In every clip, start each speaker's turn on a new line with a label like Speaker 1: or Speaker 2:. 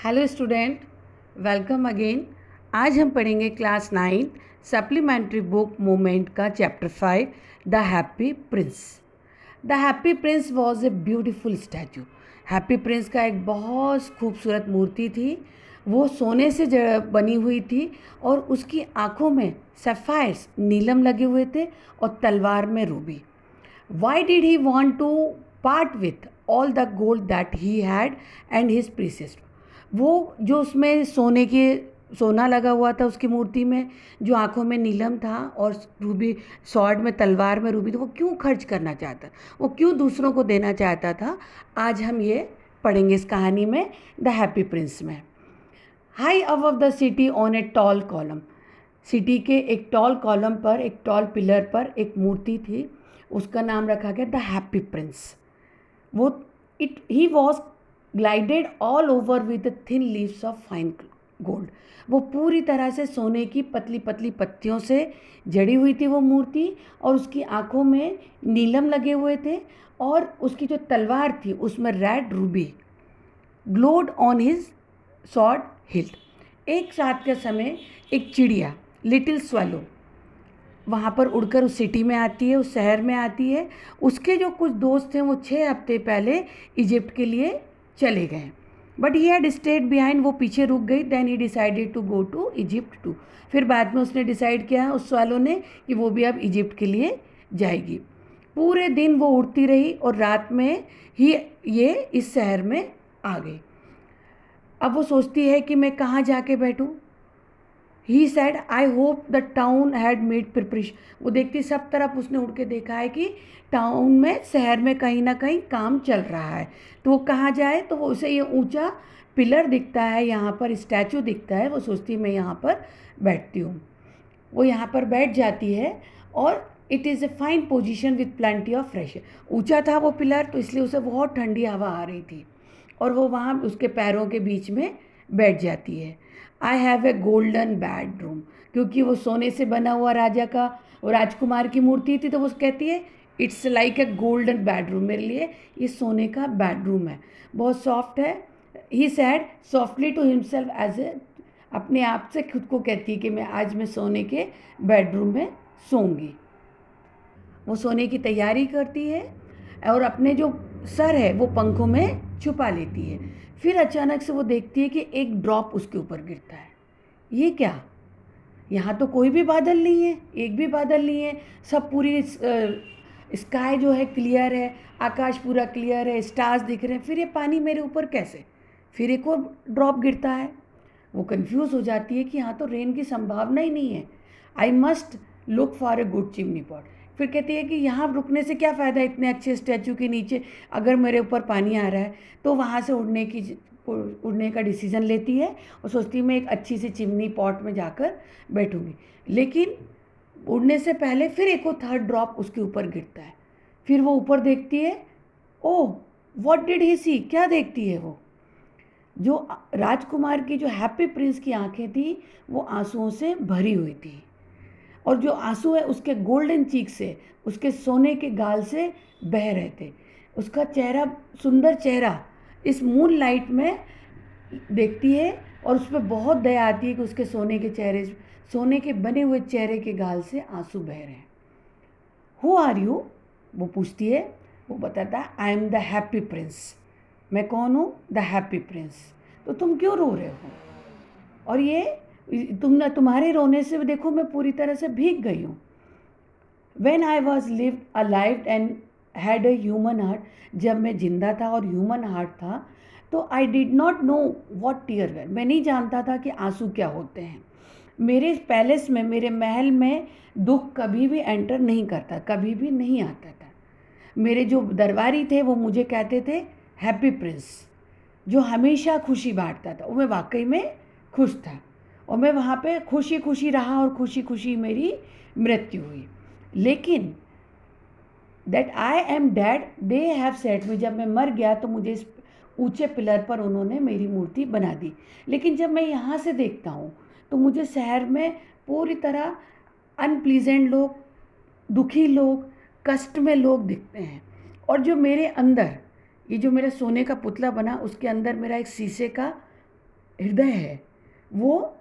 Speaker 1: Hello student, welcome again. आज हम पढ़ेंगे क्लास 9 सप्लीमेंट्री बुक मूवमेंट का chapter 5 the happy Prince. The happy Prince was a beautiful statue. Happy Prince का एक बहुत खूबसूरत मूर्ति थी। वो सोने से बनी हुई थी और उसकी आँखों में सफ़ायर्स नीलम लगे हुए थे और तलवार में Ruby. Why did he want to part with all the gold that he had and his precious? वो जो उसमें सोना लगा हुआ था उसकी मूर्ति में, जो आंखों में नीलम था और रूबी स्वॉर्ड में, तलवार में रूबी, तो वो क्यों खर्च करना चाहता, वो क्यों दूसरों को देना चाहता था, आज हम ये पढ़ेंगे इस कहानी में, द हैप्पी प्रिंस में। High above the city on a tall column. City के एक टॉल कॉलम पर, एक टॉल पिलर पर एक मूर्ति थी, उसका नाम रखा गया द हैप्पी प्रिंस। वो he was gilded all over with thin leaves of fine gold. वो पूरी तरह से सोने की पतली पतली पत्तियों से जड़ी हुई थी वो मूर्ति, और उसकी आंखों में नीलम लगे हुए थे, और उसकी जो तलवार थी उसमें red Ruby glowed on his sword hilt. एक साथ के समय एक चिड़िया, लिटिल स्वेलो, वहाँ पर उड़कर उस सिटी में आती है, उस शहर में आती है। उसके जो कुछ दोस्त थे वो 6 हफ्ते पहले इजिप्ट के लिए चले गए, but he had stayed behind, वो पीछे रुक गई। Then he decided to go to Egypt too. फिर बाद में उसने डिसाइड किया उस वालों ने कि वो भी अब इजिप्ट के लिए जाएगी। पूरे दिन वो उड़ती रही और रात में ही ये इस शहर में आ गई। अब वो सोचती है कि मैं कहाँ जाके बैठूँ। He said I hope the town had made preparation. वो देखती सब तरफ उसने उड़ के देखा है कि टाउन में, शहर में कहीं ना कहीं काम चल रहा है, तो वो कहाँ जाए। तो वो उसे ये ऊंचा पिलर दिखता है, यहाँ पर स्टैचू दिखता है, वो सोचती मैं यहाँ पर बैठती हूँ। वो यहाँ पर बैठ जाती है और it is a fine position with plenty of fresh. ऊँचा था वो पिलर, तो इसलिए उसे बहुत ठंडी हवा आ रही थी, और वो वहाँ उसके पैरों के बीच में बैठ जाती है। I have a golden bedroom, क्योंकि वो सोने से बना हुआ राजा का, वो राजकुमार की मूर्ति थी, तो वो कहती है it's like a golden bedroom, मेरे लिए ये सोने का बेडरूम है, बहुत सॉफ्ट है। He said softly to himself as a, अपने आप से खुद को कहती है कि मैं सोने के बेडरूम में सोऊंगी। वो सोने की तैयारी करती है और अपने जो सर है वो पंखों में छुपा लेती है। फिर अचानक से वो देखती है कि एक ड्रॉप उसके ऊपर गिरता है। ये क्या, यहाँ तो कोई भी बादल नहीं है, एक भी बादल नहीं है, सब पूरी स्काई जो है क्लियर है, आकाश पूरा क्लियर है, स्टार्स दिख रहे हैं, फिर ये पानी मेरे ऊपर कैसे। फिर एक और ड्रॉप गिरता है। वो कंफ्यूज हो जाती है कि यहाँ तो रेन की संभावना ही नहीं है। I must look for a good chimney pot. फिर कहती है कि यहाँ रुकने से क्या फ़ायदा, इतने अच्छे स्टैचू के नीचे अगर मेरे ऊपर पानी आ रहा है, तो वहाँ से उड़ने का डिसीज़न लेती है और सोचती है मैं एक अच्छी सी चिमनी पॉट में जाकर बैठूँगी। लेकिन उड़ने से पहले फिर एक और थर्ड ड्रॉप उसके ऊपर गिरता है। फिर वो ऊपर देखती है, ओह व्हाट डिड ही सी, क्या देखती है वो, जो राजकुमार की, जो हैप्पी प्रिंस की आंखें थी वो आंसुओं से भरी हुई थी, और जो आंसू है उसके गोल्डन चीक से, उसके सोने के गाल से बह रहे थे। उसका चेहरा, सुंदर चेहरा इस मून लाइट में देखती है, और उस पर बहुत दया आती है कि उसके सोने के बने हुए चेहरे के गाल से आंसू बह रहे हैं। हु आर यू, वो पूछती है। वो बताता है I am the happy Prince, मैं कौन हूँ, द हैप्पी प्रिंस। तो तुम क्यों रो रहे हो, और ये तुम्हारे रोने से देखो मैं पूरी तरह से भीग गई हूँ। When I was live alive and had a human heart, जब मैं जिंदा था और ह्यूमन हार्ट था, तो I did not know what tear were, मैं नहीं जानता था कि आंसू क्या होते हैं। मेरे पैलेस में, मेरे महल में दुख कभी भी एंटर नहीं करता, कभी भी नहीं आता था। मेरे जो दरबारी थे वो मुझे कहते थे हैप्पी प्रिंस, जो हमेशा खुशी बांटता था। वो मैं वाकई में खुश था, और मैं वहाँ पे खुशी खुशी रहा, और खुशी खुशी मेरी मृत्यु हुई। लेकिन that I am dead they have set me, जब मैं मर गया तो मुझे इस ऊंचे पिलर पर उन्होंने मेरी मूर्ति बना दी। लेकिन जब मैं यहाँ से देखता हूँ तो मुझे शहर में पूरी तरह अनप्लीजेंट लोग, दुखी लोग, कष्ट में लोग दिखते हैं, और जो मेरे अंदर, ये जो मेरा सोने का पुतला बना, उसके अंदर मेरा एक शीशे का हृदय है वो,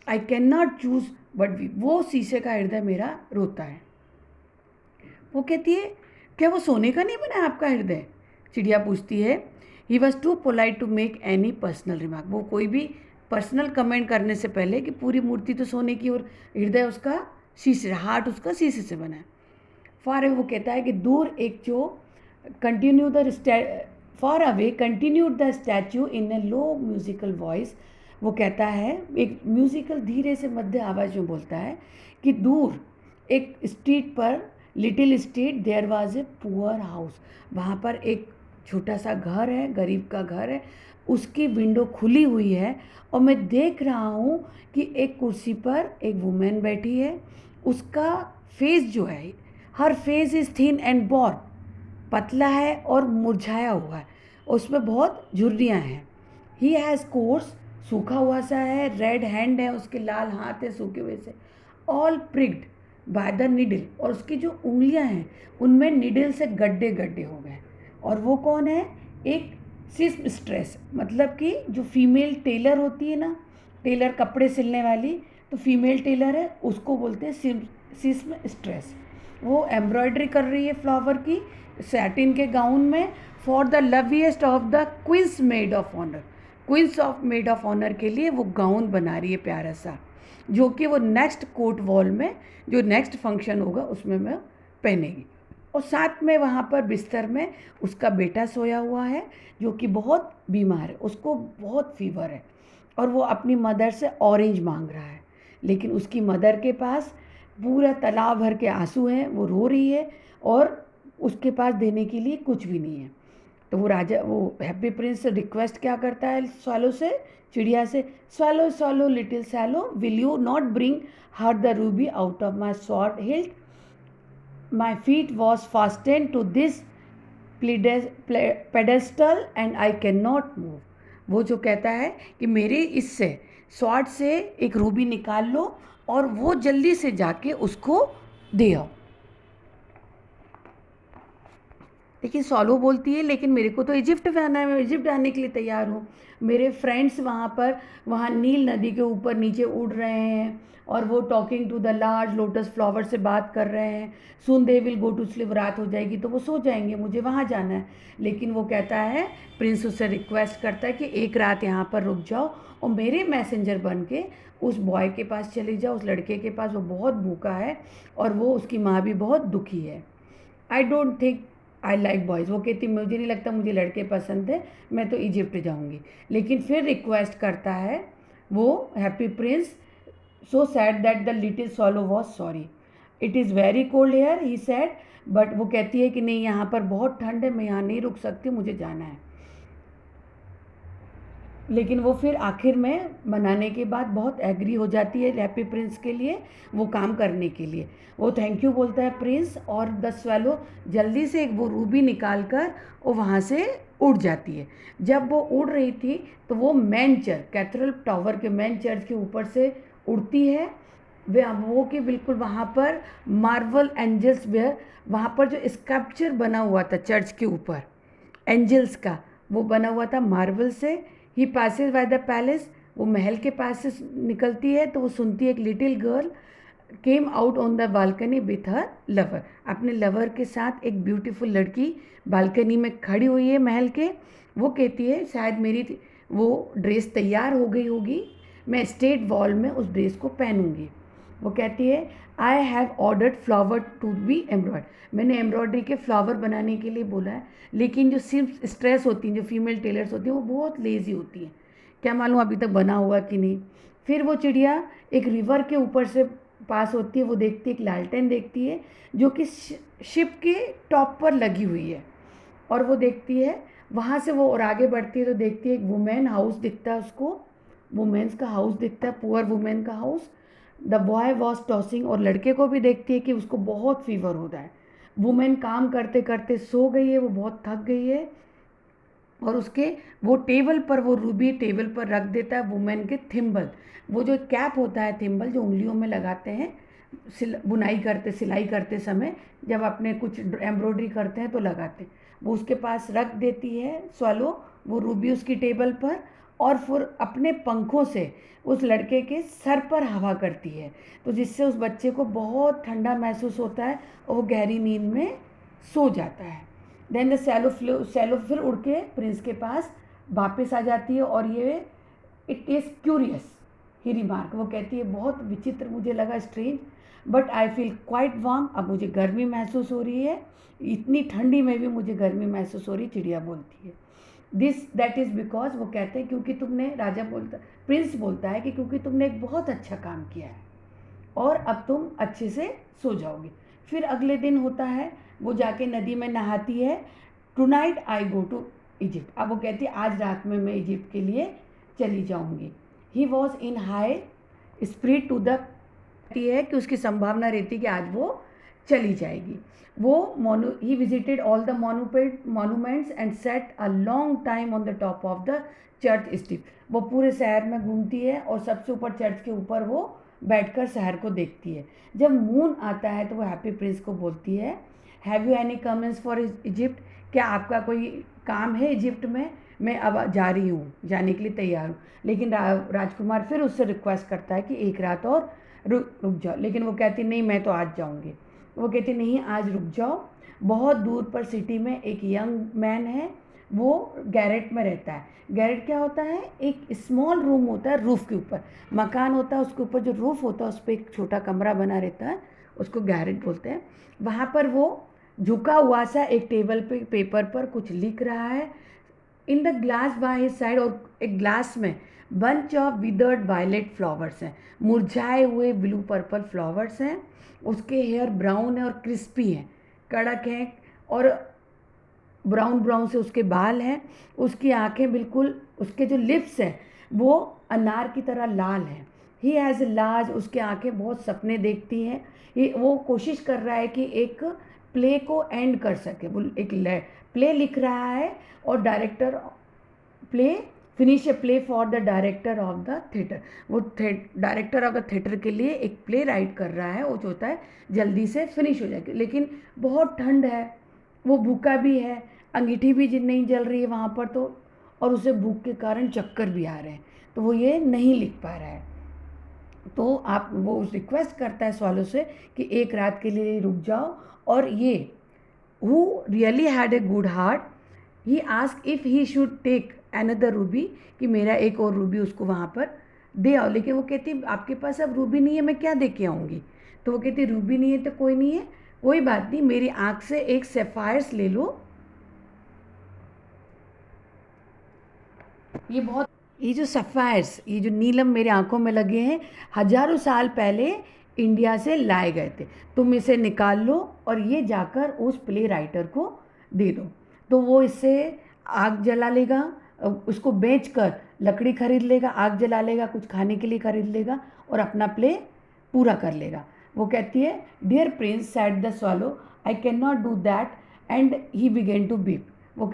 Speaker 1: आई कैन नॉट चूज बट वो शीशे का हृदय मेरा रोता है। वो कहती है क्या वो सोने का नहीं बना है आपका हृदय? चिड़िया पूछती है। He was too polite to make any personal remark. वो कोई भी पर्सनल कमेंट करने से पहले कि पूरी मूर्ति तो सोने की और हृदय उसका शीशे, हार्ट उसका शीशे से बना है। फार अवे वो कहता है कि दूर एक जो continue the far away continued the statue in A low musical voice. वो कहता है, एक म्यूजिकल धीरे से मध्य आवाज़ में बोलता है कि दूर एक स्ट्रीट पर, little street, there was a poor house. वहाँ पर एक छोटा सा घर है, गरीब का घर है, उसकी विंडो खुली हुई है और मैं देख रहा हूँ कि एक कुर्सी पर एक वुमेन बैठी है। उसका फेस जो है, her face is thin and worn, पतला है और मुरझाया हुआ है, उसमें बहुत झुर्रियाँ हैं। ही हैज़ कोर्स, सूखा हुआ सा है, रेड हैंड है उसके, लाल हाथ है सूखे हुए से, ऑल प्रिक्ड बाय द निडल, और उसकी जो उंगलियां हैं उनमें निडल से गड्ढे गड्ढे हो गए। और वो कौन है? एक सिस्म स्ट्रेस, मतलब कि जो फीमेल टेलर होती है ना, टेलर कपड़े सिलने वाली, तो फीमेल टेलर है, उसको बोलते हैं सिस्म स्ट्रेस। वो एम्ब्रॉयडरी कर रही है फ्लावर की सैटिन के गाउन में, for the loveliest of the queen's maid of honour. Queens of maid of honour के लिए वो गाउन बना रही है प्यारा सा, जो कि वो नेक्स्ट कोर्ट वॉल में, जो नेक्स्ट फंक्शन होगा उसमें मैं पहनेगी। और साथ में वहाँ पर बिस्तर में उसका बेटा सोया हुआ है जो कि बहुत बीमार है, उसको बहुत फीवर है, और वो अपनी मदर से ऑरेंज मांग रहा है, लेकिन उसकी मदर के पास पूरा तालाब भर के आंसू हैं, वो रो रही है और उसके पास देने के लिए कुछ भी नहीं है। तो वो राजा, वो हैप्पी प्रिंस से रिक्वेस्ट क्या करता है स्वालो से, चिड़िया से, swallow swallow little swallow, will you not bring her the ruby out of my sword hilt, my feet was fasten to this pedestal and I can not move. वो जो कहता है कि मेरे इससे स्वॉर्ड से एक रूबी निकाल लो और वो जल्दी से जाके उसको दे आओ। लेकिन सॉलो बोलती है लेकिन मेरे को तो इजिप्ट जाना है, मैं इजिप्ट आने के लिए तैयार हूँ। मेरे फ्रेंड्स वहाँ पर, वहाँ नील नदी के ऊपर नीचे उड़ रहे हैं और वो talking to the large lotus flower से बात कर रहे हैं। Soon they will go to sleep, रात हो जाएगी तो वो सो जाएंगे, मुझे वहाँ जाना है। लेकिन वो कहता है, प्रिंस उससे रिक्वेस्ट करता है कि एक रात यहाँ पर रुक जाओ और मेरे मैसेंजर बन के उस बॉय के पास चले जाओ, उस लड़के के पास, वो बहुत भूखा है और वो उसकी माँ भी बहुत दुखी है। I don't think I like boys. वो कहती मुझे नहीं लगता मुझे लड़के पसंद है, मैं तो इजिप्ट जाऊंगी। लेकिन फिर रिक्वेस्ट करता है वो happy prince, so sad that the little swallow was sorry, it is very cold here he said. But वो कहती है कि नहीं, यहाँ पर बहुत ठंड है, मैं यहाँ नहीं रुक सकती, मुझे जाना है। लेकिन वो फिर आखिर में मनाने के बाद बहुत एग्री हो जाती है हैप्पी प्रिंस के लिए, वो काम करने के लिए। वो थैंक यू बोलता है प्रिंस, और द स्वेलो जल्दी से वो रूबी निकाल कर वो वहाँ से उड़ जाती है। जब वो उड़ रही थी तो वो मेन चर्च, कैथेड्रल टावर के मेन चर्च के ऊपर से उड़ती है। वे वो कि बिल्कुल वहाँ पर मार्वल एंजल्स वेयर, वहाँ पर जो स्कल्पचर बना हुआ था चर्च के ऊपर एंजल्स का, वो बना हुआ था मार्बल से। ही पासिस बाय द पैलेस, वो महल के पास से निकलती है तो वो सुनती है एक little girl came out on the balcony with her lover, अपने लवर के साथ एक ब्यूटीफुल लड़की बालकनी में खड़ी हुई है महल के। वो कहती है शायद मेरी वो ड्रेस तैयार हो गई होगी, मैं स्टेट वॉल में उस ड्रेस को पहनूंगी। वो कहती है I have ordered flower to be embroidered, मैंने एम्ब्रॉयडरी के फ्लावर बनाने के लिए बोला है। लेकिन जो सिर्फ स्ट्रेस होती हैं, जो फीमेल टेलर्स होती हैं, वो बहुत लेज़ी होती हैं, क्या मालूम अभी तक बना हुआ कि नहीं। फिर वो चिड़िया एक रिवर के ऊपर से पास होती है, वो देखती है, एक लालटेन देखती है जो कि शिप के टॉप पर लगी हुई है। और वो देखती है वहाँ से, वो और आगे बढ़ती है तो देखती है एक वुमेन हाउस दिखता है उसको, वुमेन्स का हाउस दिखता है, पुअर वुमेन का house. The boy was tossing, और लड़के को भी देखती है कि उसको बहुत फीवर हो रहा है। वुमेन काम करते करते सो गई है, वो बहुत थक गई है, और उसके वो टेबल पर, वो रूबी टेबल पर रख देता है वुमेन के थिम्बल, वो जो कैप होता है थिम्बल जो उंगलियों में लगाते हैं बुनाई करते, सिलाई करते समय, जब अपने कुछ एम्ब्रॉयडरी करते हैं तो लगाते हैं, वो उसके पास रख देती है स्वैलो, वो रूबी उसकी टेबल पर, और फिर अपने पंखों से उस लड़के के सर पर हवा करती है, तो जिससे उस बच्चे को बहुत ठंडा महसूस होता है और वो गहरी नींद में सो जाता है। देन द सैलो फिर उड़ के प्रिंस के पास वापस आ जाती है, और ये it is curious he remark, वो कहती है बहुत विचित्र मुझे लगा, strange, but I feel quite warm, अब मुझे गर्मी महसूस हो रही है, इतनी ठंडी में भी मुझे गर्मी महसूस हो रही, चिड़िया बोलती है। दैट इज़ बिकॉज, वो कहते हैं क्योंकि तुमने, राजा बोलता, प्रिंस बोलता है कि क्योंकि तुमने एक बहुत अच्छा काम किया है और अब तुम अच्छे से सो जाओगे। फिर अगले दिन होता है, वो जाके नदी में नहाती है। Tonight I go to Egypt, अब वो कहती है आज रात में मैं इजिप्ट के लिए चली जाऊंगी। He was in high spirit to the, है कि उसकी संभावना रहती कि आज वो चली जाएगी। वो he visited all the monuments and set a long time on the top of the church steep, वो पूरे शहर में घूमती है और सबसे ऊपर चर्च के ऊपर वो बैठकर शहर को देखती है। जब मून आता है तो वो हैप्पी प्रिंस को बोलती है, have you any comments for Egypt, क्या आपका कोई काम है इजिप्ट में, मैं अब जा रही हूँ, जाने के लिए तैयार हूँ। लेकिन राजकुमार फिर उससे रिक्वेस्ट करता है कि एक रात और रुक जाओ, लेकिन वो कहती नहीं मैं तो आज जाऊँगी। वो कहती नहीं आज रुक जाओ। बहुत दूर पर सिटी में एक यंग मैन है, वो गैरेट में रहता है। गैरेट क्या होता है, एक स्मॉल रूम होता है रूफ़ के ऊपर, मकान होता है उसके ऊपर जो रूफ़ होता है उस पर एक छोटा कमरा बना रहता है, उसको गैरेट बोलते हैं। वहाँ पर वो झुका हुआ सा एक टेबल पे पेपर पर कुछ लिख रहा है। In the glass by his side, और एक ग्लास में bunch of withered violet flowers हैं, मुरझाए हुए ब्लू पर्पल फ्लावर्स हैं। उसके हेयर ब्राउन है और क्रिस्पी हैं, कड़क हैं, और ब्राउन ब्राउन से उसके बाल हैं। उसकी आंखें बिल्कुल, उसके जो लिप्स हैं वो अनार की तरह लाल हैं। ही हैज़ ए लार्ज, उसकी आंखें बहुत सपने देखती हैं। वो कोशिश कर रहा है कि एक प्ले को एंड कर सके, वो एक प्ले लिख रहा है, और director play finish a play for the director of the theatre, वो डायरेक्टर ऑफ द थिएटर के लिए एक प्ले राइट कर रहा है, वो चाहता है जल्दी से फिनिश हो जाए, लेकिन बहुत ठंड है, वो भूखा भी है, अंगीठी भी नहीं जल रही है वहाँ पर, तो और उसे भूख के कारण चक्कर भी आ रहे हैं, तो वो ये नहीं लिख पा रहा है। तो आप, वो रिक्वेस्ट करता है स्वालो से कि एक रात के लिए रुक जाओ, और ये who really had a good heart, he asked if he should take another ruby, कि मेरा एक और रूबी उसको वहाँ पर दे आओ। लेकिन वो कहती आपके पास अब रूबी नहीं है, मैं क्या दे के आऊँगी। तो वो कहती रूबी नहीं है तो कोई नहीं है, कोई बात नहीं, मेरी आँख से एक सैफायर्स ले लो। ये जो सफ़ायर्स, ये जो नीलम मेरे आँखों में लगे हैं, हज़ारों साल पहले इंडिया से लाए गए थे, तुम इसे निकाल लो और ये जाकर उस प्ले राइटर को दे दो। तो वो इससे आग जला लेगा, उसको बेचकर लकड़ी खरीद लेगा, आग जला लेगा, कुछ खाने के लिए खरीद लेगा और अपना प्ले पूरा कर लेगा। वो कहती है, dear prince said the swallow, I can not do that, and he began to weep. वो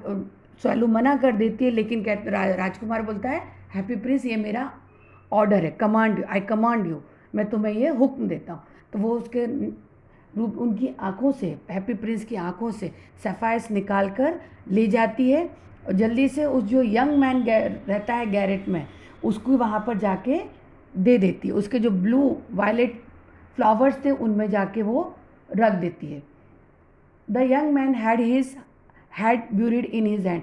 Speaker 1: स्वैलो मना कर देती है, लेकिन राजकुमार बोलता है, हैप्पी प्रिंस ये मेरा ऑर्डर है, कमांड, आई कमांड यू, मैं तुम्हें ये हुक्म देता हूँ। तो वो उसके रूप, उनकी आँखों से, हैप्पी प्रिंस की आँखों से सफ़ायर्स निकाल कर ले जाती है, और जल्दी से उस जो यंग मैन रहता है गैरेट में, उसको वहाँ पर जाके दे देती है। उसके जो ब्लू वायलेट फ्लावर्स थे उनमें जाके वो रख देती है। The young man had buried in his hand,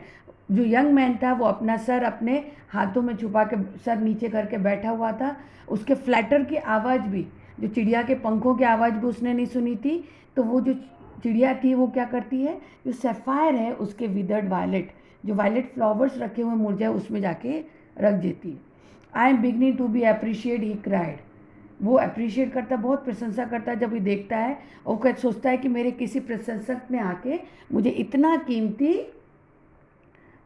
Speaker 1: जो यंग मैन था वो अपना सर अपने हाथों में छुपा के सर नीचे करके बैठा हुआ था। उसके फ्लैटर की आवाज़ भी, जो चिड़िया के पंखों की आवाज़ भी उसने नहीं सुनी थी। तो वो जो चिड़िया थी वो क्या करती है, जो सैफायर है उसके विदर्ड वायलेट, जो वायलेट फ्लावर्स रखे हुए मुरझाए, उसमें जाके रख देती है। I am beginning to be appreciate, he cried, वो अप्रिशिएट करता, बहुत प्रशंसा करता है जब ये देखता है, और वो सोचता है कि मेरे किसी प्रशंसक ने आके मुझे इतना कीमती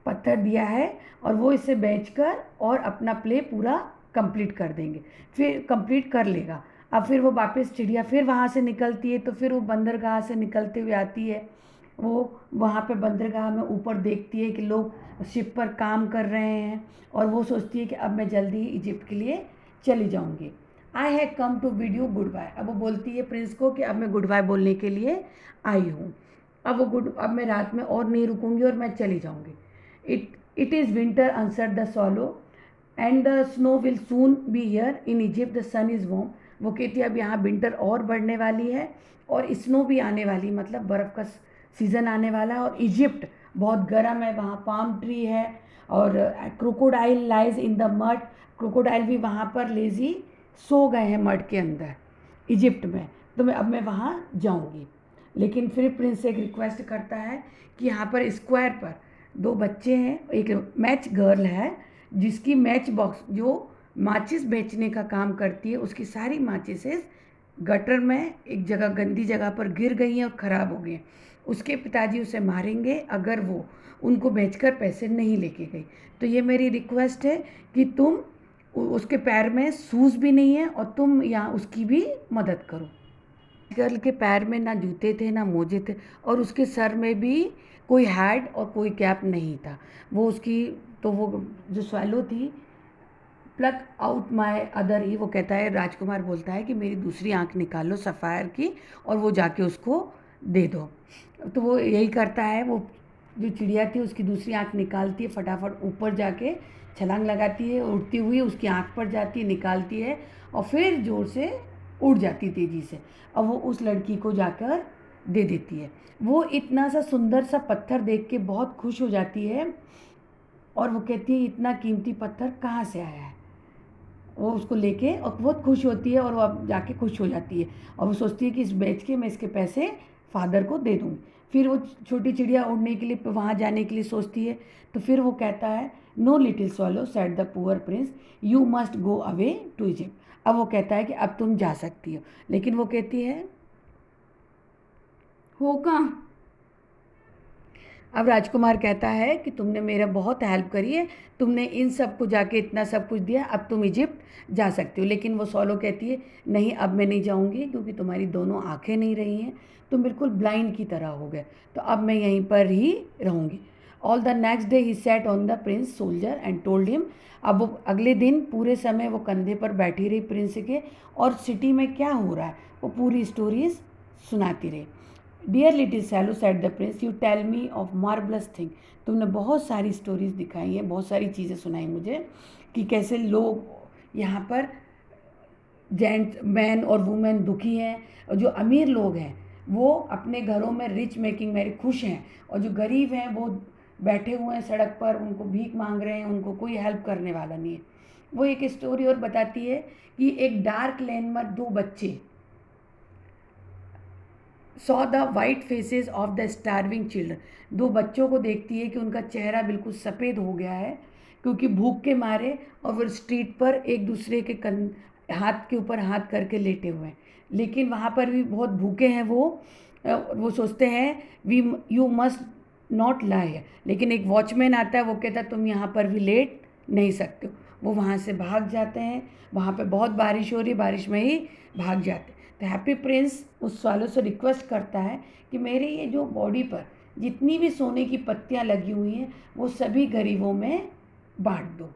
Speaker 1: पत्थर दिया है, और वो इसे बेचकर और अपना प्ले पूरा कंप्लीट कर देंगे, फिर कंप्लीट कर लेगा। अब फिर वो वापस चिड़िया फिर वहाँ से निकलती है, तो फिर वो बंदरगाह से निकलते हुए आती है। वो वहाँ पे बंदरगाह में ऊपर देखती है कि लोग शिप पर काम कर रहे हैं, और वो सोचती है कि अब मैं जल्दी ही इजिप्ट के लिए चली जाऊँगी। I have come to bid you goodbye, अब वो बोलती है प्रिंस को कि अब मैं गुड बाय बोलने के लिए आई हूँ। अब मैं रात में और नहीं रुकूंगी और मैं चली जाऊंगी। It is winter answered the swallow, and the snow will soon be here in Egypt, the sun is warm. वो कहती है अब यहाँ विंटर और बढ़ने वाली है और स्नो भी आने वाली, मतलब बर्फ़ का सीज़न आने वाला है, और इजिप्ट बहुत गर्म है, वहाँ पाम ट्री है, और crocodile lies in the mud. Crocodile भी वहाँ पर लेजी सो गए हैं मड के अंदर इजिप्ट में। तो मैं वहाँ जाऊँगी। लेकिन फिर प्रिंस एक रिक्वेस्ट करता है कि यहाँ पर स्क्वायर पर दो बच्चे हैं, एक मैच गर्ल है जिसकी मैच बॉक्स जो माचिस बेचने का काम करती है, उसकी सारी माचिसेस गटर में एक जगह गंदी जगह पर गिर गई हैं और ख़राब हो गई हैं। उसके पिताजी उसे मारेंगे अगर वो उनको बेचकर पैसे नहीं लेके गई। तो ये मेरी रिक्वेस्ट है कि तुम उसके पैर में शूज़ भी नहीं है और तुम यहाँ उसकी भी मदद करो। गर्ल के पैर में ना जूते थे ना मोजे थे, और उसके सर में भी कोई हैट और कोई कैप नहीं था। वो जो स्वैलो थी, प्लग आउट माय अदर ई, वो कहता है, राजकुमार बोलता है कि मेरी दूसरी आंख निकालो सफ़ायर की और वो जाके उसको दे दो। तो वो यही करता है, वो जो चिड़िया थी उसकी दूसरी आंख निकालती है, फटाफट ऊपर जाके छलांग लगाती है, उड़ती हुई उसकी आंख पर जाती है, निकालती है और फिर ज़ोर से उड़ जाती तेज़ी से, और वो उस लड़की को जाकर दे देती है। वो इतना सा सुंदर सा पत्थर देख के बहुत खुश हो जाती है और वो कहती है इतना कीमती पत्थर कहाँ से आया है। वो उसको लेके और बहुत खुश होती है और वो अब जाके खुश हो जाती है और वो सोचती है कि इस बेच के मैं इसके पैसे फादर को दे दूँगी। फिर वो छोटी चिड़िया उड़ने के लिए वहाँ जाने के लिए सोचती है, तो फिर वो कहता है, no little swallow said the poor prince, you must go away to Egypt. अब वो कहता है कि अब तुम जा सकती हो, लेकिन वो कहती है हो कहाँ। अब राजकुमार कहता है कि तुमने मेरा बहुत हेल्प करी है, तुमने इन सब को जाके इतना सब कुछ दिया, अब तुम इजिप्ट जा सकते हो। लेकिन वो सोलो कहती है नहीं, अब मैं नहीं जाऊंगी क्योंकि तुम्हारी दोनों आंखें नहीं रही हैं, तुम बिल्कुल ब्लाइंड की तरह हो गए, तो अब मैं यहीं पर ही रहूंगी। All the next day he set on the Prince soldier and told him. अब वो अगले दिन पूरे समय वो कंधे पर बैठी रही प्रिंस के, और सिटी में क्या हो रहा है वो पूरी स्टोरीज सुनाती रही। Dear little swallow said the prince, you tell me of marvellous thing. तुमने बहुत सारी स्टोरीज दिखाई हैं, बहुत सारी चीज़ें सुनाई मुझे कि कैसे लोग यहाँ पर जेंट मैन और वुमेन दुखी हैं, और जो अमीर लोग हैं वो अपने घरों में रिच मेकिंग मेरी खुश हैं, और जो गरीब हैं वो बैठे हुए हैं सड़क पर, उनको भीख मांग रहे हैं, उनको कोई हेल्प करने वाला नहीं है। वो एक स्टोरी और बताती है कि एक डार्क लेन में दो बच्चे saw the white faces of the starving children. दो बच्चों को देखती है कि उनका चेहरा बिल्कुल सफ़ेद हो गया है क्योंकि भूख के मारे, और वो स्ट्रीट पर एक दूसरे के हाथ के ऊपर हाथ करके लेटे हुए हैं। लेकिन वहाँ पर भी बहुत भूखे हैं वो सोचते हैं we you must not lie. लेकिन एक वॉचमैन आता है, वो कहता है तुम यहाँ पर भी लेट नहीं सकते हो। वो वहाँ से भाग जाते हैं, वहाँ पे बहुत बारिश हो रही, बारिश में ही भाग जाते हैं। तो हैप्पी प्रिंस उस वालों से रिक्वेस्ट करता है कि मेरे ये जो बॉडी पर जितनी भी सोने की पत्तियाँ लगी हुई हैं वो सभी गरीबों में बांट दो।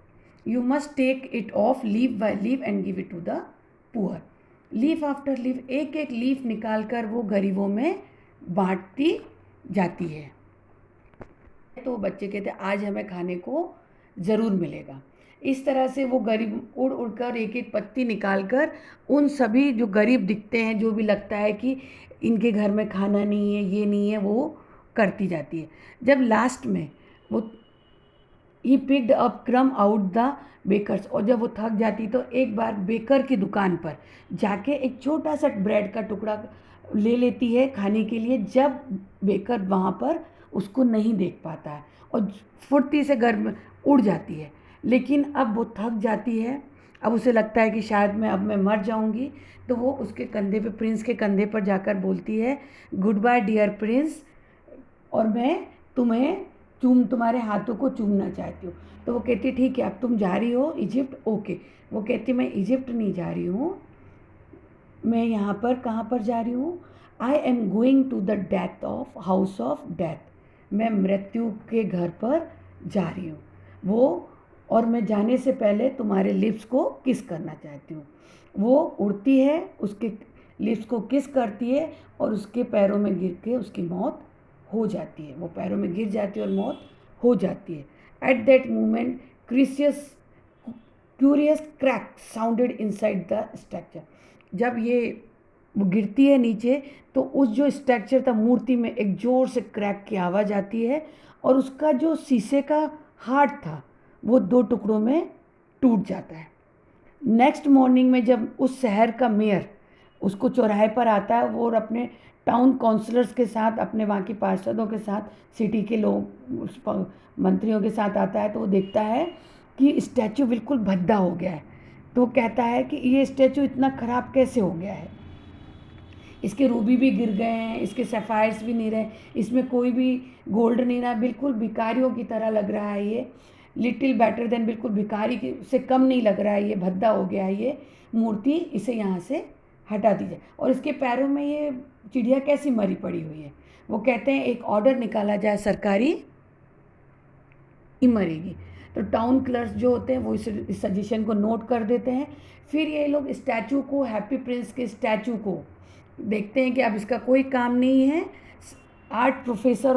Speaker 1: You must take it off leaf by leaf and give it to the poor. Leaf after leaf, एक एक लीफ निकाल कर वो गरीबों में बांटती जाती है। तो बच्चे कहते आज हमें खाने को ज़रूर मिलेगा। इस तरह से वो गरीब उड़ उड़कर एक एक पत्ती निकाल कर उन सभी जो गरीब दिखते हैं, जो भी लगता है कि इनके घर में खाना नहीं है, ये नहीं है, वो करती जाती है। जब लास्ट में वो ही पिक्ड अप क्रम आउट द बेकर्स, और जब वो थक जाती तो एक बार बेकर की दुकान पर जाके एक छोटा सा ब्रेड का टुकड़ा ले लेती है खाने के लिए, जब बेकर वहाँ पर उसको नहीं देख पाता है, और फुर्ती से घर में उड़ जाती है। लेकिन अब वो थक जाती है, अब उसे लगता है कि शायद मैं मर जाऊंगी, तो वो उसके कंधे पे, प्रिंस के कंधे पर जाकर बोलती है गुड बाय डियर प्रिंस, और मैं तुम्हारे हाथों को चूमना चाहती हूँ। तो वो कहती ठीक है, अब तुम जा रही हो इजिप्ट, ओके। वो कहती मैं इजिप्ट नहीं जा रही हूँ, मैं यहाँ पर कहाँ पर जा रही हूँ, I am going to the death of house of death, मैं मृत्यु के घर पर जा रही हूँ। वो और मैं जाने से पहले तुम्हारे लिप्स को किस करना चाहती हूँ। वो उड़ती है, उसके लिप्स को किस करती है और उसके पैरों में गिर के उसकी मौत हो जाती है, वो पैरों में गिर जाती है और मौत हो जाती है। At that moment curious crack sounded inside the structure. जब ये वो गिरती है नीचे तो उस जो स्ट्रक्चर था मूर्ति में एक ज़ोर से क्रैक की आवाज़ आती है और उसका जो शीशे का हार्ट था वो 2 टुकड़ों में टूट जाता है। नेक्स्ट मॉर्निंग में जब उस शहर का मेयर उसको चौराहे पर आता है, वो और अपने टाउन काउंसलर्स के साथ, अपने वहाँ की पार्षदों के साथ, सिटी के लोग मंत्रियों के साथ आता है, तो वो देखता है कि स्टैचू बिल्कुल भद्दा हो गया है। तो वो कहता है कि ये स्टैचू इतना ख़राब कैसे हो गया है, इसके रूबी भी गिर गए हैं, इसके सफ़ायर्स भी नहीं रहे, इसमें कोई भी गोल्ड नहीं रहा, बिल्कुल भिखारियों की तरह लग रहा है ये, लिटिल बेटर देन, बिल्कुल भिखारी से कम नहीं लग रहा है, ये भद्दा हो गया है ये मूर्ति, इसे यहाँ से हटा दीजिए। और इसके पैरों में ये चिड़िया कैसी मरी पड़ी हुई है। वो कहते हैं एक ऑर्डर निकाला जाए सरकारी, ही मरेगी। तो टाउन क्लर्क्स जो होते हैं वो इस सजेशन को नोट कर देते हैं। फिर ये लोग स्टैचू को, हैप्पी प्रिंस के स्टैचू को देखते हैं कि अब इसका कोई काम नहीं है। Art professor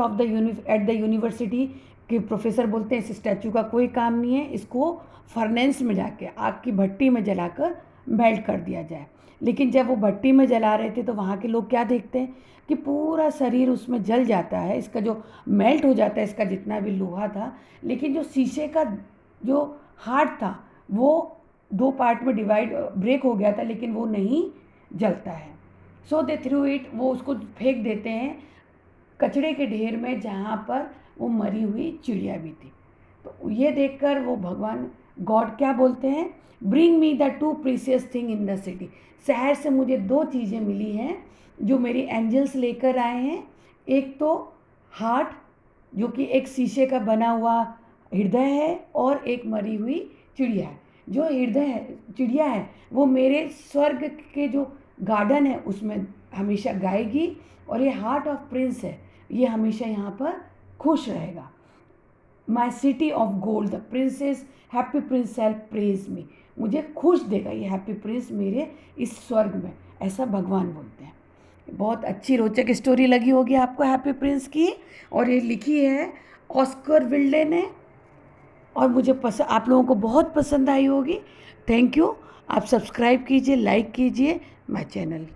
Speaker 1: at the university के प्रोफेसर बोलते हैं इस स्टैचू का कोई काम नहीं है, इसको फर्नेंस में जाके आग की भट्टी में जलाकर मेल्ट कर दिया जाए। लेकिन जब वो भट्टी में जला रहे थे तो वहाँ के लोग क्या देखते हैं कि पूरा शरीर उसमें जल जाता है, इसका जो मेल्ट हो जाता है, इसका जितना भी लोहा था, लेकिन जो शीशे का जो हार्ट था वो 2 पार्ट में ब्रेक हो गया था, लेकिन वो नहीं जलता है। सो दे थ्रू इट, वो उसको फेंक देते हैं कचड़े के ढेर में जहाँ पर वो मरी हुई चिड़िया भी थी। तो ये देखकर वो भगवान गॉड क्या बोलते हैं, bring me the 2 precious thing in the city. शहर से मुझे 2 चीज़ें मिली हैं जो मेरी एंजल्स लेकर आए हैं। एक तो हार्ट जो कि एक शीशे का बना हुआ हृदय है, और एक मरी हुई चिड़िया है। जो हृदय है, चिड़िया है, वो मेरे स्वर्ग के जो गार्डन है उसमें हमेशा गाएगी, और ये हार्ट ऑफ प्रिंस है, ये हमेशा यहाँ पर खुश रहेगा। My city of gold, the princess happy prince shall praise me, मुझे खुश देगा ये हैप्पी प्रिंस मेरे इस स्वर्ग में, ऐसा भगवान बोलते हैं। बहुत अच्छी रोचक स्टोरी लगी होगी आपको हैप्पी प्रिंस की, और ये लिखी है ऑस्कर विल्डे ने, और मुझे आप लोगों को बहुत पसंद आई होगी। Thank you. आप सब्सक्राइब कीजिए, लाइक कीजिए माय चैनल।